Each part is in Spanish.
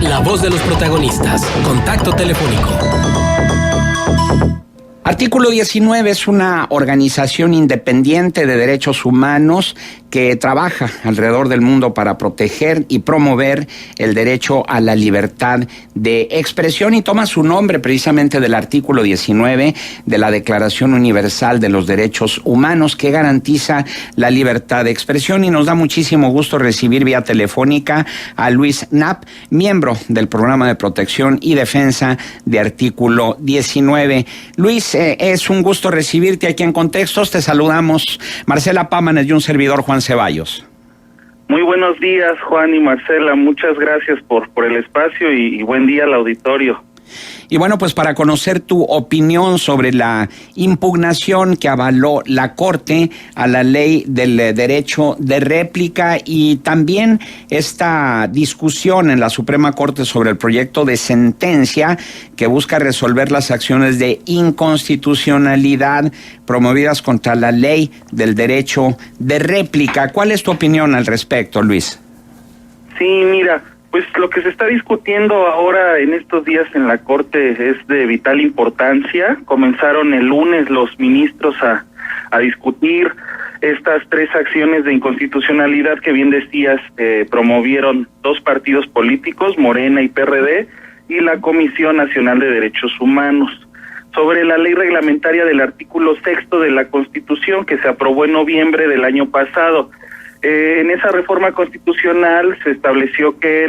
La voz de los protagonistas. Contacto telefónico. Artículo 19 es una organización independiente de derechos humanos que trabaja alrededor del mundo para proteger y promover el derecho a la libertad de expresión y toma su nombre precisamente del artículo 19 de la Declaración Universal de los Derechos Humanos que garantiza la libertad de expresión, y nos da muchísimo gusto recibir vía telefónica a Luis Knapp, miembro del Programa de Protección y Defensa de Artículo 19. Luis, es un gusto recibirte aquí en Contextos. Te saludamos Marcela Pámanes y un servidor, Juan Ceballos. Muy buenos días, Juan y Marcela. Muchas gracias por el espacio y buen día al auditorio. Y bueno, pues para conocer tu opinión sobre la impugnación que avaló la Corte a la ley del derecho de réplica y también esta discusión en la Suprema Corte sobre el proyecto de sentencia que busca resolver las acciones de inconstitucionalidad promovidas contra la ley del derecho de réplica. ¿Cuál es tu opinión al respecto, Luis? Sí, mira, pues lo que se está discutiendo ahora en estos días en la Corte es de vital importancia. Comenzaron el lunes los ministros a discutir estas tres acciones de inconstitucionalidad que bien decías promovieron dos partidos políticos, Morena y PRD, y la Comisión Nacional de Derechos Humanos, sobre la ley reglamentaria del artículo 6º de la Constitución que se aprobó en noviembre del año pasado. En esa reforma constitucional se estableció que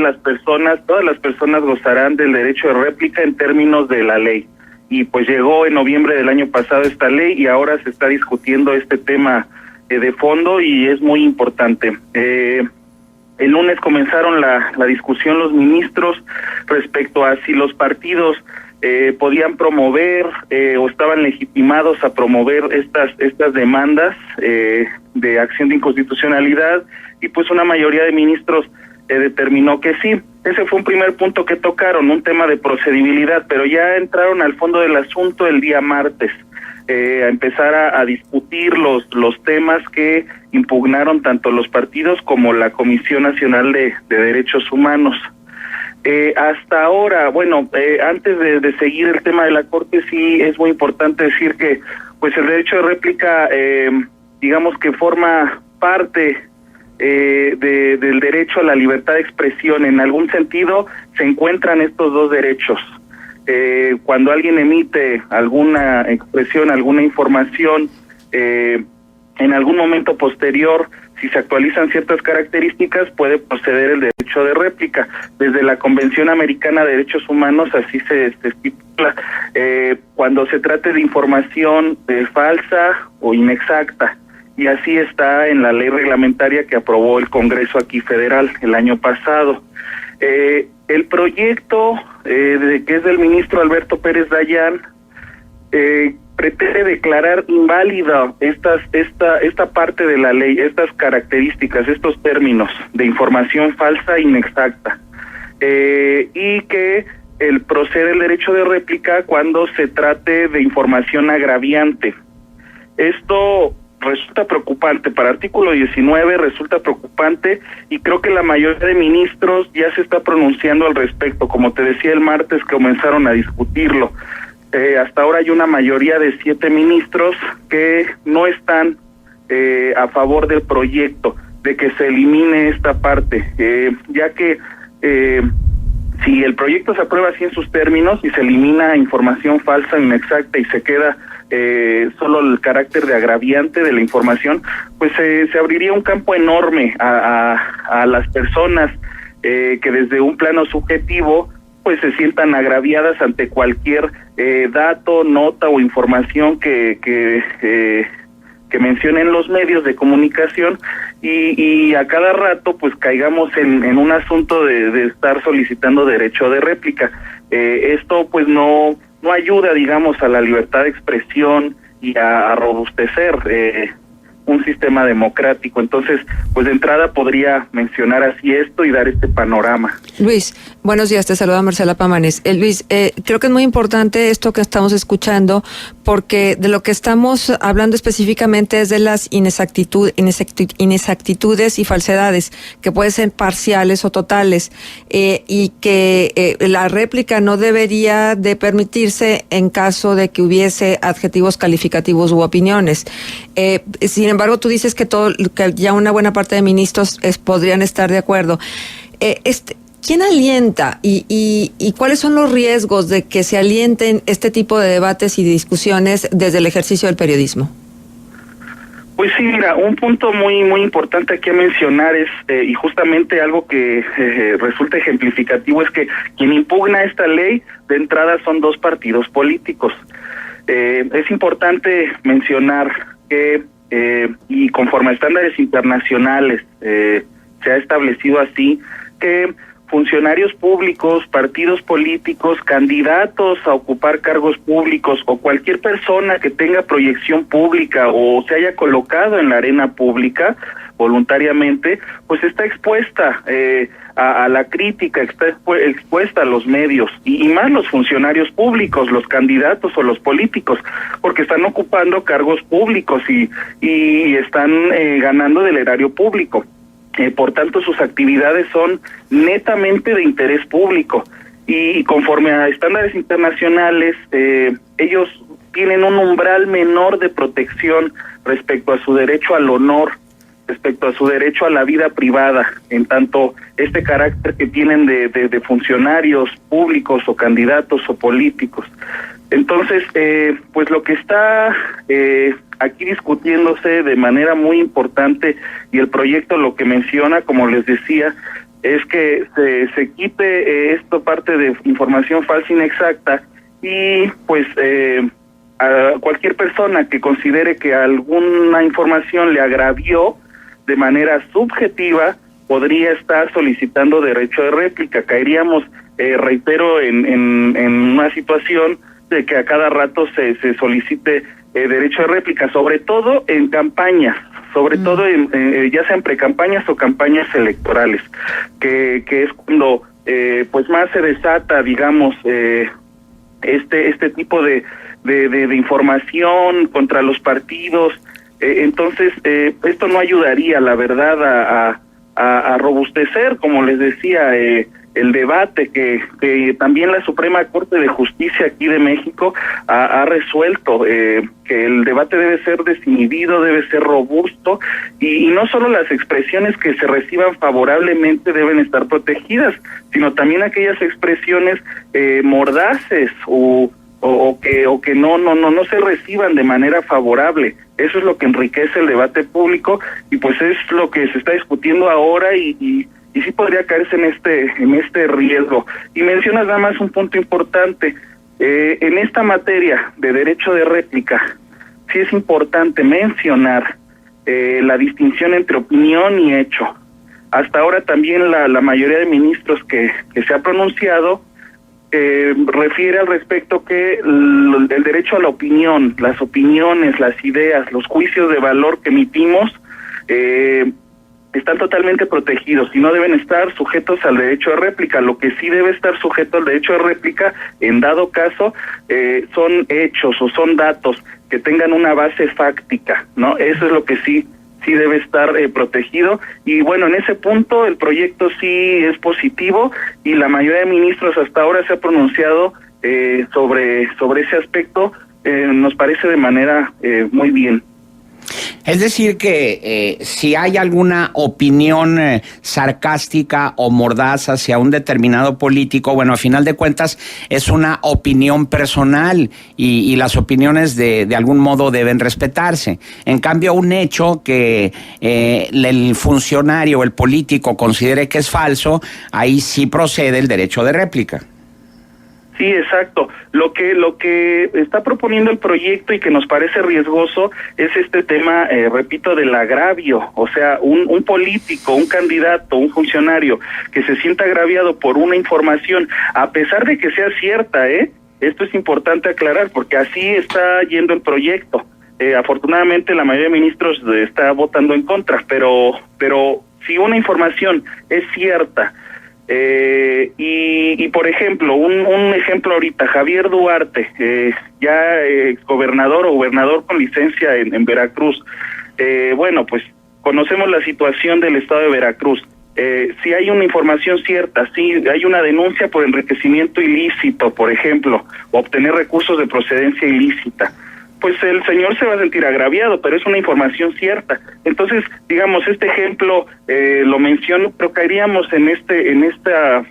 todas las personas gozarán del derecho de réplica en términos de la ley. Y pues llegó en noviembre del año pasado esta ley y ahora se está discutiendo este tema de fondo y es muy importante. El lunes comenzaron la discusión los ministros respecto a si los partidos podían promover o estaban legitimados a promover estas demandas de acción de inconstitucionalidad, y pues una mayoría de ministros determinó que sí. Ese fue un primer punto que tocaron, un tema de procedibilidad, pero ya entraron al fondo del asunto el día martes, a empezar a discutir los temas que impugnaron tanto los partidos como la Comisión Nacional de Derechos Humanos. Hasta ahora, antes de seguir el tema de la Corte, sí es muy importante decir que pues el derecho de réplica, digamos que forma parte del derecho a la libertad de expresión. En algún sentido se encuentran estos dos derechos. Cuando alguien emite alguna expresión, alguna información, en algún momento posterior, si se actualizan ciertas características, puede proceder el derecho de réplica. Desde la Convención Americana de Derechos Humanos así se estipula, cuando se trate de información falsa o inexacta, y así está en la ley reglamentaria que aprobó el Congreso aquí federal el año pasado. El proyecto que es del ministro Alberto Pérez Dayán pretende declarar inválida esta parte de la ley, estas características, estos términos de información falsa e inexacta, y que procede el derecho de réplica cuando se trate de información agraviante. Esto resulta preocupante, para artículo 19 resulta preocupante, y creo que la mayoría de ministros ya se está pronunciando al respecto. Como te decía, el martes comenzaron a discutirlo. Hasta ahora hay una mayoría de 7 ministros que no están a favor del proyecto, de que se elimine esta parte, ya que si el proyecto se aprueba así en sus términos y se elimina información falsa, inexacta, y se queda solo el carácter de agraviante de la información, pues se abriría un campo enorme a las personas que desde un plano subjetivo pues se sientan agraviadas ante cualquier dato, nota o información que mencionen los medios de comunicación, y a cada rato pues caigamos en un asunto de estar solicitando derecho de réplica. Esto pues no ayuda, digamos, a la libertad de expresión y a robustecer un sistema democrático. Entonces, pues de entrada podría mencionar así esto y dar este panorama. Luis, buenos días, te saluda Marcela Pámanes. Luis, creo que es muy importante esto que estamos escuchando, porque de lo que estamos hablando específicamente es de las inexactitudes y falsedades, que pueden ser parciales o totales, y que la réplica no debería de permitirse en caso de que hubiese adjetivos calificativos u opiniones. Sin embargo, tú dices que ya una buena parte de ministros podrían estar de acuerdo. ¿Quién alienta y cuáles son los riesgos de que se alienten este tipo de debates y discusiones desde el ejercicio del periodismo? Pues sí, mira, un punto muy importante aquí a mencionar es, y justamente algo que resulta ejemplificativo, es que quien impugna esta ley de entrada son dos partidos políticos. Es importante mencionar que, y conforme a estándares internacionales, se ha establecido así, que funcionarios públicos, partidos políticos, candidatos a ocupar cargos públicos o cualquier persona que tenga proyección pública o se haya colocado en la arena pública voluntariamente, pues está expuesta a la crítica, está expuesta a los medios y más los funcionarios públicos, los candidatos o los políticos, porque están ocupando cargos públicos y están ganando del erario público. Por tanto, sus actividades son netamente de interés público y conforme a estándares internacionales, ellos tienen un umbral menor de protección respecto a su derecho al honor, respecto a su derecho a la vida privada, en tanto este carácter que tienen de funcionarios públicos o candidatos o políticos. Entonces, pues lo que está aquí discutiéndose de manera muy importante, y el proyecto lo que menciona, como les decía, es que se quite esto parte de información falsa inexacta y pues a cualquier persona que considere que alguna información le agravió de manera subjetiva podría estar solicitando derecho de réplica. Caeríamos, reitero, en una situación de que a cada rato se solicite derecho de réplica, sobre todo en campañas, sobre todo ya sean precampañas o campañas electorales, que es cuando pues más se desata, digamos, este tipo de información contra los partidos. Entonces esto no ayudaría, la verdad, a robustecer, como les decía, el debate que también la Suprema Corte de Justicia aquí de México ha resuelto, que el debate debe ser desinhibido, debe ser robusto, y no solo las expresiones que se reciban favorablemente deben estar protegidas, sino también aquellas expresiones mordaces o que no se reciban de manera favorable. Eso es lo que enriquece el debate público y pues es lo que se está discutiendo ahora y sí podría caerse en este riesgo. Y mencionas nada más un punto importante. En esta materia de derecho de réplica, sí es importante mencionar la distinción entre opinión y hecho. Hasta ahora también la mayoría de ministros que se ha pronunciado refiere al respecto que el derecho a la opinión, las opiniones, las ideas, los juicios de valor que emitimos están totalmente protegidos y no deben estar sujetos al derecho de réplica. Lo que sí debe estar sujeto al derecho de réplica, en dado caso, son hechos o son datos que tengan una base fáctica, ¿no? Eso es lo que sí debe estar protegido. Y bueno, en ese punto el proyecto sí es positivo y la mayoría de ministros hasta ahora se ha pronunciado sobre ese aspecto. Nos parece de manera muy bien. Es decir que si hay alguna opinión sarcástica o mordaz hacia un determinado político, bueno, a final de cuentas es una opinión personal y las opiniones de algún modo deben respetarse. En cambio, un hecho que el funcionario, el político considere que es falso, ahí sí procede el derecho de réplica. Sí, exacto. Lo que está proponiendo el proyecto y que nos parece riesgoso es este tema, repito, del agravio. O sea, un político, un candidato, un funcionario que se sienta agraviado por una información, a pesar de que sea cierta, esto es importante aclarar porque así está yendo el proyecto. Afortunadamente la mayoría de ministros está votando en contra, pero si una información es cierta, y por ejemplo, un ejemplo ahorita, Javier Duarte, ya exgobernador o gobernador con licencia en Veracruz, bueno, pues conocemos la situación del estado de Veracruz. Si hay una información cierta, si hay una denuncia por enriquecimiento ilícito, por ejemplo, o obtener recursos de procedencia ilícita, pues el señor se va a sentir agraviado, pero es una información cierta. Entonces, digamos, este ejemplo lo menciono, pero caeríamos en esta,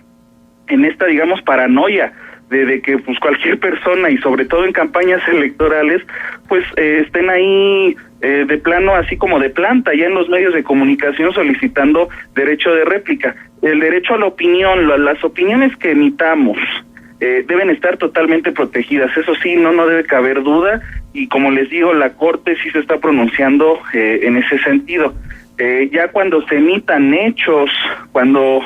digamos, paranoia de que pues cualquier persona, y sobre todo en campañas electorales, pues estén ahí de plano, así como de planta, ya en los medios de comunicación solicitando derecho de réplica. El derecho a la opinión, las opiniones que emitamos deben estar totalmente protegidas, eso sí, no debe caber duda, y como les digo, la Corte sí se está pronunciando en ese sentido. Ya cuando se emitan hechos, cuando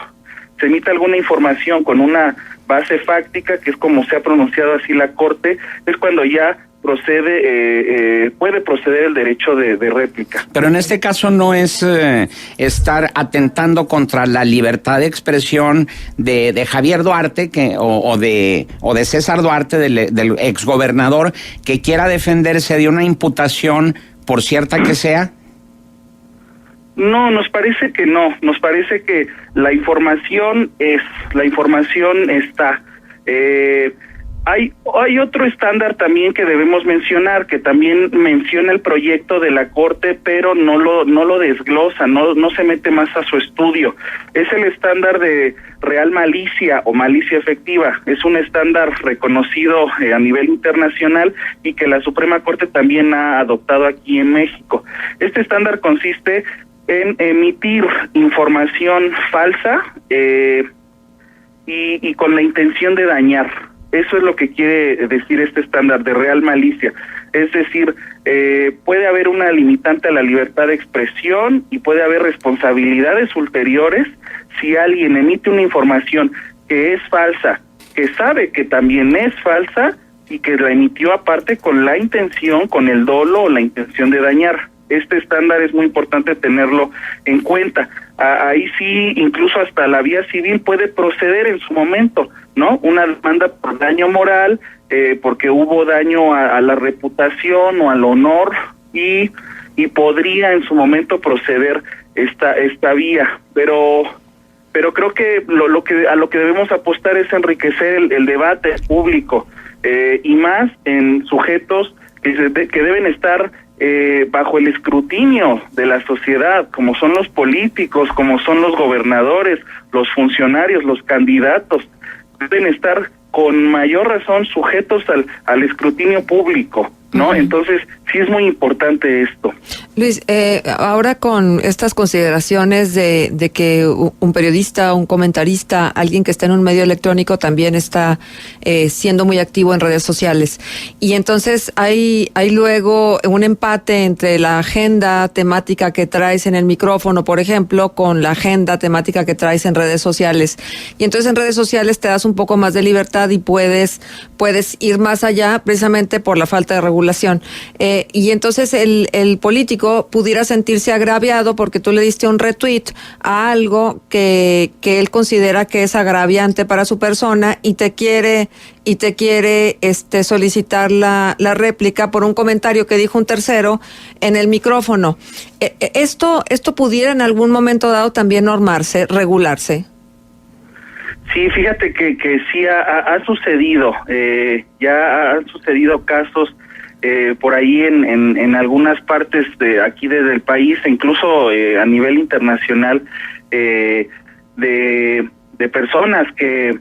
se emita alguna información con una base fáctica, que es como se ha pronunciado así la Corte, es cuando ya puede proceder el derecho de réplica. Pero en este caso no es estar atentando contra la libertad de expresión de Javier Duarte o de César Duarte, del exgobernador, que quiera defenderse de una imputación, por cierta que sea. No, nos parece que no, nos parece que la información está. Hay otro estándar también que debemos mencionar, que también menciona el proyecto de la Corte, pero no lo desglosa, no se mete más a su estudio. Es el estándar de real malicia o malicia efectiva. Es un estándar reconocido a nivel internacional y que la Suprema Corte también ha adoptado aquí en México. Este estándar consiste en emitir información falsa y con la intención de dañar. Eso es lo que quiere decir este estándar de real malicia. Es decir, puede haber una limitante a la libertad de expresión y puede haber responsabilidades ulteriores si alguien emite una información que es falsa, que sabe que también es falsa y que la emitió aparte con la intención, con el dolo o la intención de dañar. Este estándar es muy importante tenerlo en cuenta. Ahí sí, incluso hasta la vía civil puede proceder en su momento, ¿no? Una demanda por daño moral, porque hubo daño a la reputación o al honor, y podría en su momento proceder esta vía. Pero creo que a lo que debemos apostar es enriquecer el debate público, y más en sujetos que deben estar bajo el escrutinio de la sociedad, como son los políticos, como son los gobernadores, los funcionarios, los candidatos, deben estar con mayor razón sujetos al escrutinio público, ¿no? Entonces, sí es muy importante esto. Luis, ahora con estas consideraciones de que un periodista, un comentarista, alguien que está en un medio electrónico también está siendo muy activo en redes sociales, y entonces hay luego un empate entre la agenda temática que traes en el micrófono, por ejemplo, con la agenda temática que traes en redes sociales, y entonces en redes sociales te das un poco más de libertad y puedes ir más allá precisamente por la falta de regulación, y entonces el político pudiera sentirse agraviado porque tú le diste un retweet a algo que él considera que es agraviante para su persona y te quiere solicitar la réplica por un comentario que dijo un tercero en el micrófono. Esto pudiera en algún momento dado también normarse, regularse. Sí, fíjate que sí ha sucedido, ya han sucedido casos por ahí en algunas partes de aquí desde el país, incluso a nivel internacional, de personas que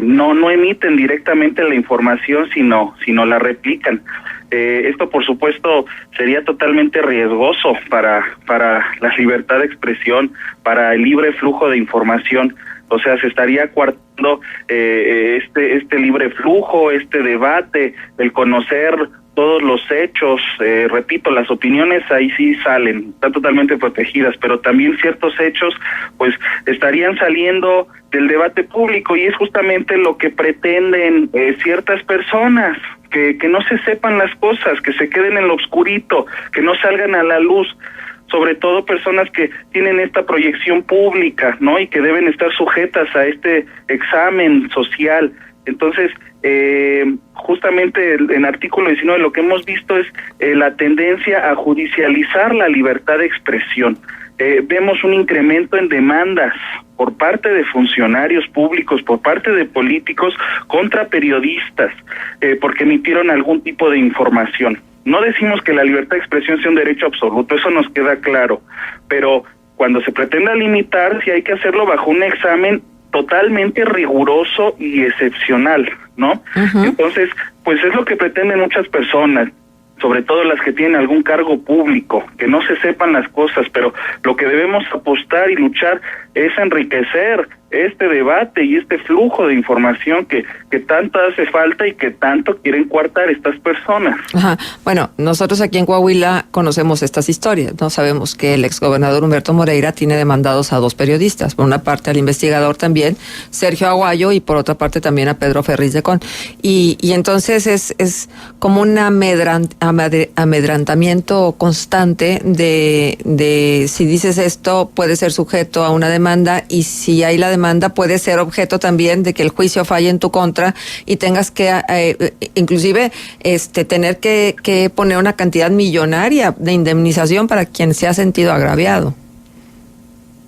no emiten directamente la información, sino la replican. Esto, por supuesto, sería totalmente riesgoso para la libertad de expresión, para el libre flujo de información. O sea, se estaría coartando este libre flujo, este debate, el conocer todos los hechos. Repito, las opiniones ahí sí salen, están totalmente protegidas, pero también ciertos hechos pues estarían saliendo del debate público, y es justamente lo que pretenden ciertas personas que no se sepan las cosas, que se queden en lo oscurito, que no salgan a la luz, sobre todo personas que tienen esta proyección pública, ¿no? Y que deben estar sujetas a este examen social. Entonces, justamente en artículo 19 lo que hemos visto es la tendencia a judicializar la libertad de expresión. Vemos un incremento en demandas por parte de funcionarios públicos, por parte de políticos contra periodistas, porque emitieron algún tipo de información. No decimos que la libertad de expresión sea un derecho absoluto, eso nos queda claro, pero cuando se pretenda limitar, sí hay que hacerlo bajo un examen totalmente riguroso y excepcional, ¿no? Uh-huh. Entonces, pues es lo que pretenden muchas personas, sobre todo las que tienen algún cargo público, que no se sepan las cosas, pero lo que debemos apostar y luchar es enriquecer este debate y este flujo de información que tanto hace falta y que tanto quieren coartar estas personas. Ajá. Bueno, nosotros aquí en Coahuila conocemos estas historias, ¿no? Sabemos que el exgobernador Humberto Moreira tiene demandados a 2 periodistas, por una parte al investigador también, Sergio Aguayo, y por otra parte también a Pedro Ferriz de Con. Y entonces es como un amedrentamiento constante de si dices esto puede ser sujeto a una demanda, y si hay la demanda puede ser objeto también de que el juicio falle en tu contra y tengas que inclusive tener que poner una cantidad millonaria de indemnización para quien se ha sentido agraviado.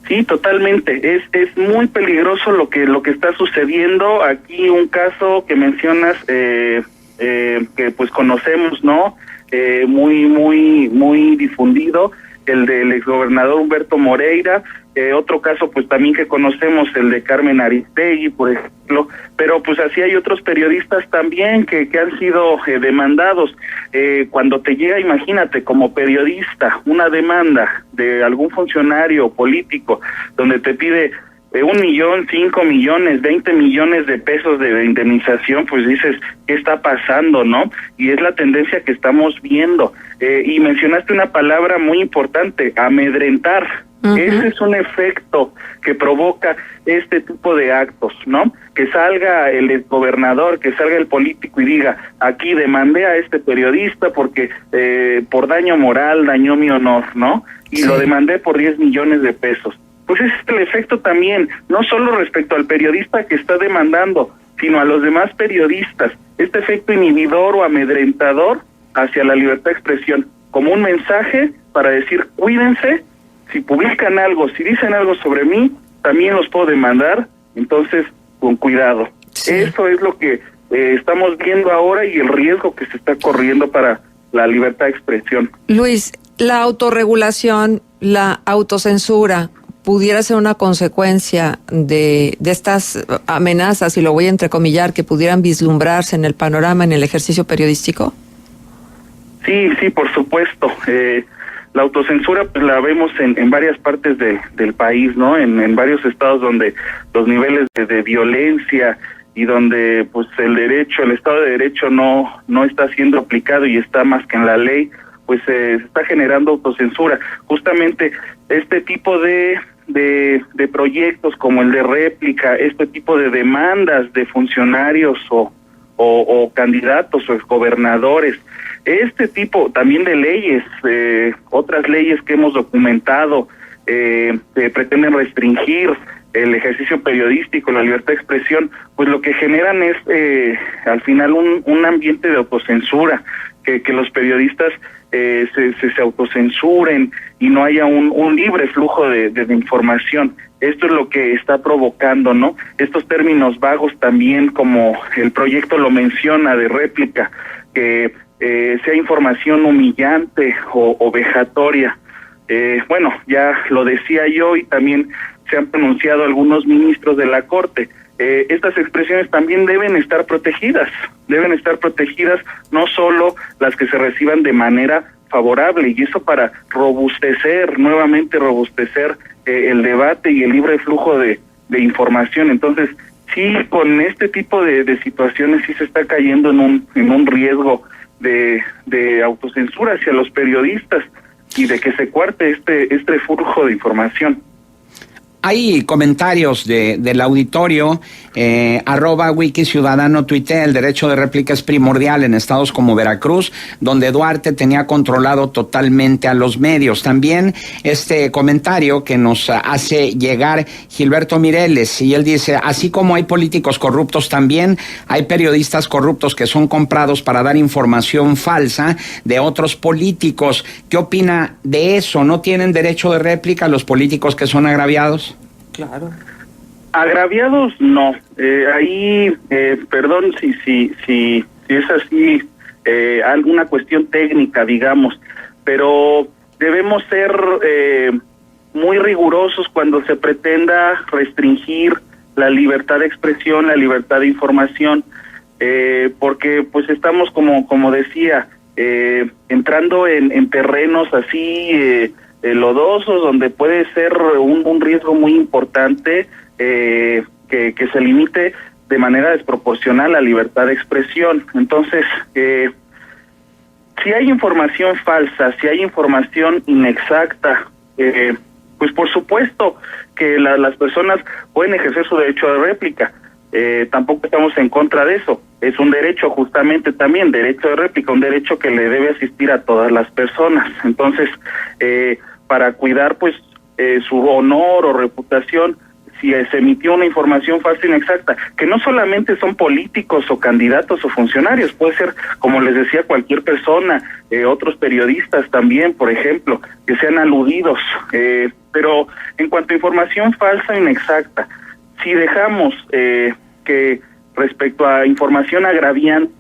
Sí, totalmente. Es muy peligroso lo que está sucediendo. Aquí un caso que mencionas que pues conocemos, ¿no? Muy difundido, el del exgobernador Humberto Moreira. Otro caso pues también que conocemos, el de Carmen Aristegui, por ejemplo, pero pues así hay otros periodistas también que han sido demandados. Cuando te llega, imagínate, como periodista, una demanda de algún funcionario político donde te pide 1 millón, 5 millones, 20 millones de pesos de indemnización, pues dices, ¿qué está pasando, no? Y es la tendencia que estamos viendo. Y mencionaste una palabra muy importante, amedrentar. Uh-huh. Ese es un efecto que provoca este tipo de actos, ¿no? Que salga el exgobernador, que salga el político y diga, aquí demandé a este periodista porque por daño moral dañó mi honor, ¿no? Y sí, lo demandé por 10 millones de pesos. Pues ese es el efecto también, no solo respecto al periodista que está demandando, sino a los demás periodistas. Este efecto inhibidor o amedrentador hacia la libertad de expresión, como un mensaje para decir, cuídense. Si publican algo, si dicen algo sobre mí, también los puedo demandar, entonces con cuidado. Sí. Eso es lo que estamos viendo ahora y el riesgo que se está corriendo para la libertad de expresión. Luis, la autorregulación, la autocensura, ¿pudiera ser una consecuencia de estas amenazas, y lo voy a entrecomillar, que pudieran vislumbrarse en el panorama, en el ejercicio periodístico? Sí, por supuesto. La autocensura pues la vemos en varias partes del país, ¿no? En varios estados donde los niveles de violencia y donde pues el Estado de Derecho no está siendo aplicado y está más que en la ley, pues se está generando autocensura. Justamente este tipo de proyectos como el de réplica, este tipo de demandas de funcionarios o candidatos o exgobernadores, este tipo también de leyes, otras leyes que hemos documentado, pretenden restringir el ejercicio periodístico, la libertad de expresión, pues lo que generan es al final un ambiente de autocensura, que los periodistas se autocensuren y no haya un libre flujo de información. Esto es lo que está provocando, ¿no? Estos términos vagos también, como el proyecto lo menciona, de réplica, que sea información humillante o vejatoria. Bueno, ya lo decía yo y también se han pronunciado algunos ministros de la Corte. Estas expresiones también deben estar protegidas, no solo las que se reciban de manera favorable, y eso para nuevamente robustecer el debate y el libre flujo de información. Entonces, sí, con este tipo de situaciones sí se está cayendo en un riesgo de autocensura hacia los periodistas y de que se cuarte este flujo de información. Hay comentarios del auditorio, @Wikiciudadano tuitea: el derecho de réplica es primordial en estados como Veracruz, donde Duarte tenía controlado totalmente a los medios. También este comentario que nos hace llegar Gilberto Mireles, y él dice: así como hay políticos corruptos, también hay periodistas corruptos que son comprados para dar información falsa de otros políticos. ¿Qué opina de eso? ¿No tienen derecho de réplica los políticos que son agraviados? Claro. Agraviados no. Ahí, perdón si es así, alguna cuestión técnica, digamos, pero debemos ser muy rigurosos cuando se pretenda restringir la libertad de expresión, la libertad de información, porque pues estamos, como decía, entrando en terrenos así lodosos, donde puede ser un riesgo muy importante que se limite de manera desproporcional la libertad de expresión. Entonces, si hay información falsa, si hay información inexacta, pues por supuesto que las personas pueden ejercer su derecho de réplica. Tampoco estamos en contra de eso. Es un derecho, justamente, también derecho de réplica, un derecho que le debe asistir a todas las personas. Entonces, para cuidar pues su honor o reputación, si se emitió una información falsa e inexacta, que no solamente son políticos o candidatos o funcionarios, puede ser, como les decía, cualquier persona, otros periodistas también, por ejemplo, que sean aludidos, pero en cuanto a información falsa e inexacta, si dejamos que respecto a información agraviante,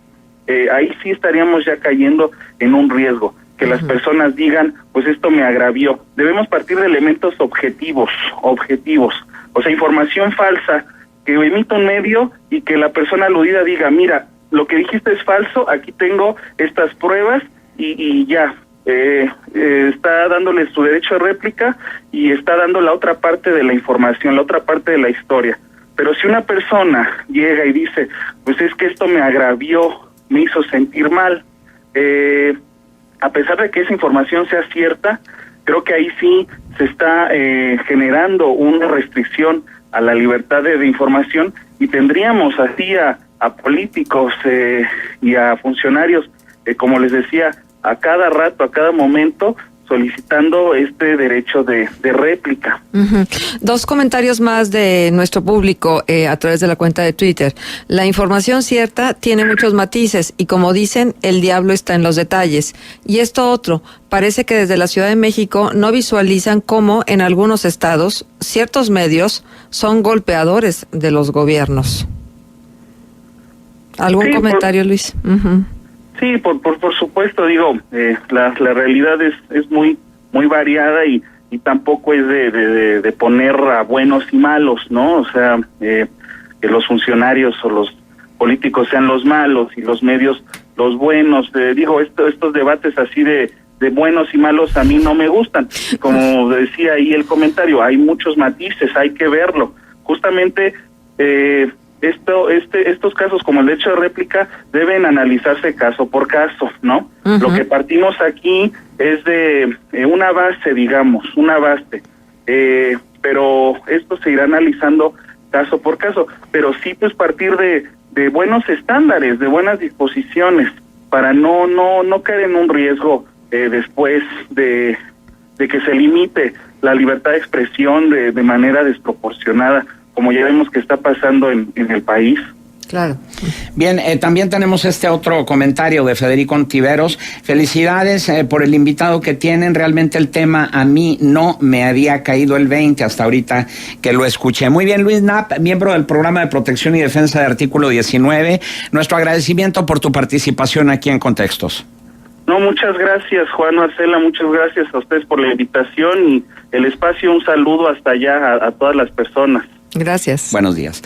ahí sí estaríamos ya cayendo en un riesgo, que las personas digan, pues esto me agravió. Debemos partir de elementos objetivos, o sea, información falsa que emita un medio y que la persona aludida diga, mira, lo que dijiste es falso, aquí tengo estas pruebas y ya, está dándole su derecho de réplica y está dando la otra parte de la información, la otra parte de la historia. Pero si una persona llega y dice, pues es que esto me agravió, me hizo sentir mal, a pesar de que esa información sea cierta, creo que ahí sí se está generando una restricción a la libertad de información, y tendríamos así a políticos y a funcionarios, como les decía, a cada rato, a cada momento, solicitando este derecho de réplica. Dos comentarios más de nuestro público a través de la cuenta de Twitter. La información cierta tiene muchos matices y, como dicen, el diablo está en los detalles. Y esto otro, parece que desde la Ciudad de México no visualizan cómo en algunos estados ciertos medios son golpeadores de los gobiernos. ¿Algún comentario, Luis? Sí, por supuesto, digo, la realidad es muy variada y tampoco es de poner a buenos y malos, ¿no? O sea, que los funcionarios o los políticos sean los malos y los medios los buenos. Digo, estos debates así de buenos y malos a mí no me gustan. Como decía ahí el comentario, hay muchos matices, hay que verlo. Justamente, estos casos como el derecho de réplica deben analizarse caso por caso, ¿no? Lo que partimos aquí es de una base, digamos, pero esto se irá analizando caso por caso, pero sí pues partir de buenos estándares, de buenas disposiciones, para no caer en un riesgo después de que se limite la libertad de expresión de manera desproporcionada, como ya vemos que está pasando en el país. Claro. Bien, también tenemos este otro comentario de Federico Ontiveros. Felicidades por el invitado que tienen. Realmente el tema a mí no me había caído el 20 hasta ahorita que lo escuché. Muy bien, Luis Knapp, miembro del Programa de Protección y Defensa de Artículo 19. Nuestro agradecimiento por tu participación aquí en Contextos. No, muchas gracias, Juan, Marcela, muchas gracias a ustedes por la invitación y el espacio. Un saludo hasta allá a todas las personas. Gracias. Buenos días.